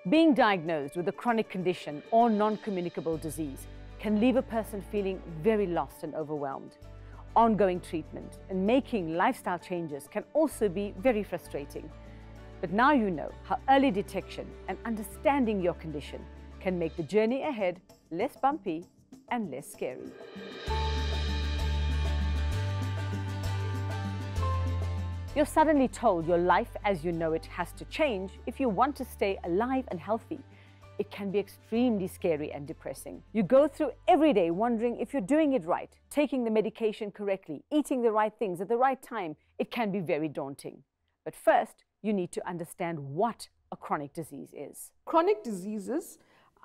Being diagnosed with a chronic condition or non-communicable disease can leave a person feeling very lost and overwhelmed. Ongoing treatment and making lifestyle changes can also be very frustrating. But now you know how early detection and understanding your condition can make the journey ahead less bumpy and less scary. You're suddenly told your life as you know it has to change if you want to stay alive and healthy. It can be extremely scary and depressing. You go through every day wondering if you're doing it right, taking the medication correctly, eating the right things at the right time. It can be very daunting. But first, you need to understand what a chronic disease is. Chronic diseases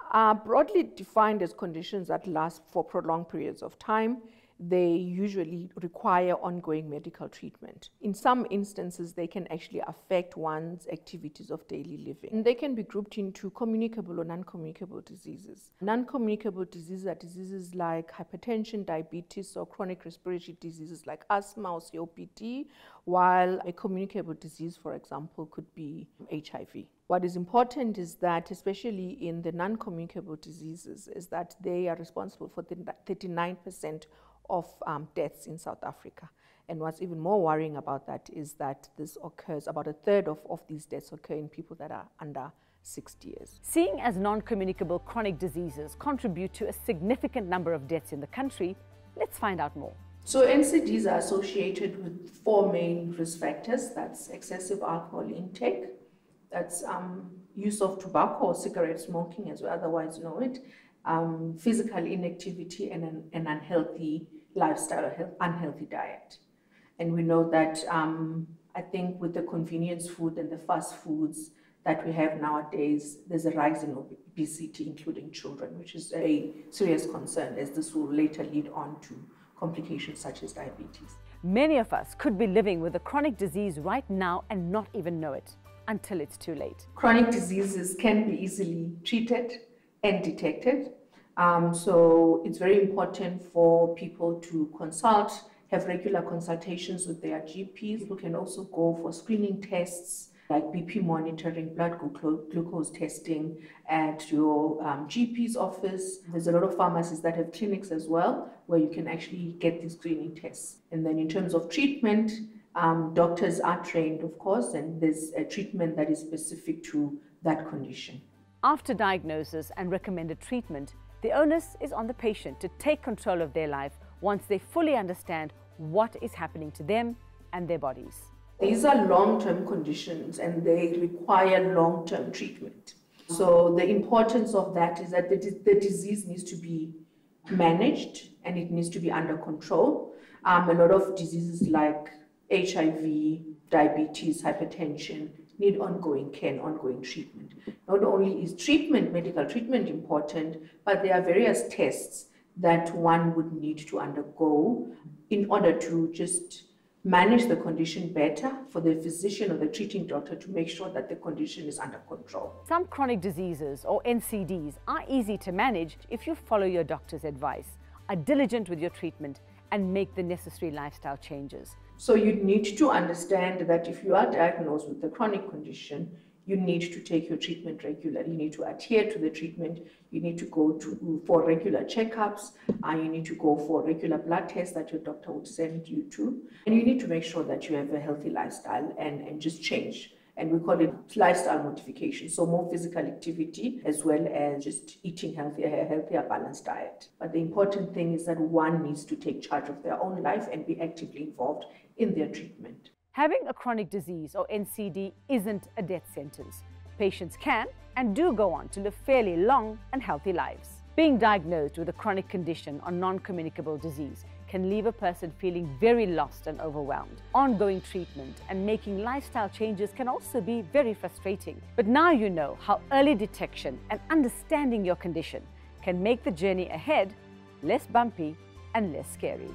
are broadly defined as conditions that last for prolonged periods of time. They usually require ongoing medical treatment. In some instances, they can actually affect one's activities of daily living. And they can be grouped into communicable or non-communicable diseases. Non-communicable diseases are diseases like hypertension, diabetes, or chronic respiratory diseases like asthma or COPD, while a communicable disease, for example, could be HIV. What is important is that, especially in the non-communicable diseases, is that they are responsible for 39% of deaths in South Africa. And what's even more worrying about that is that this occurs, about a third of these deaths occur in people that are under 60 years. Seeing as non-communicable chronic diseases contribute to a significant number of deaths in the country, let's find out more. So NCDs are associated with four main risk factors. That's excessive alcohol intake, that's use of tobacco or cigarette smoking as we otherwise know it, physical inactivity, and an unhealthy lifestyle, unhealthy diet. And we know that I think with the convenience food and the fast foods that we have nowadays, there's a rise in obesity, including children, which is a serious concern, as this will later lead on to complications such as diabetes. Many of us could be living with a chronic disease right now and not even know it until it's too late. Chronic diseases can be easily treated and detected. So it's very important for people to consult, have regular consultations with their GPs, who can also go for screening tests like BP monitoring, blood glucose testing at your GP's office. There's a lot of pharmacies that have clinics as well, where you can actually get these screening tests. And then in terms of treatment, doctors are trained, of course, and there's a treatment that is specific to that condition. After diagnosis and recommended treatment, the onus is on the patient to take control of their life once they fully understand what is happening to them and their bodies. These are long-term conditions and they require long-term treatment. So the importance of that is that the disease needs to be managed and it needs to be under control. A lot of diseases like HIV, diabetes, hypertension need ongoing care and ongoing treatment. Not only is medical treatment important, but there are various tests that one would need to undergo in order to just manage the condition better, for the physician or the treating doctor to make sure that the condition is under control. Some chronic diseases or NCDs are easy to manage if you follow your doctor's advice, are diligent with your treatment, and make the necessary lifestyle changes. So you need to understand that if you are diagnosed with a chronic condition, you need to take your treatment regularly. You need to adhere to the treatment. You need to go for regular checkups. You need to go for regular blood tests that your doctor would send you to. And you need to make sure that you have a healthy lifestyle and just change. And we call it lifestyle modification. So more physical activity as well as just eating a healthier, balanced diet. But the important thing is that one needs to take charge of their own life and be actively involved in their treatment. Having a chronic disease or NCD isn't a death sentence. Patients can and do go on to live fairly long and healthy lives. Being diagnosed with a chronic condition or non-communicable disease can leave a person feeling very lost and overwhelmed. Ongoing treatment and making lifestyle changes can also be very frustrating. But now you know how early detection and understanding your condition can make the journey ahead less bumpy and less scary.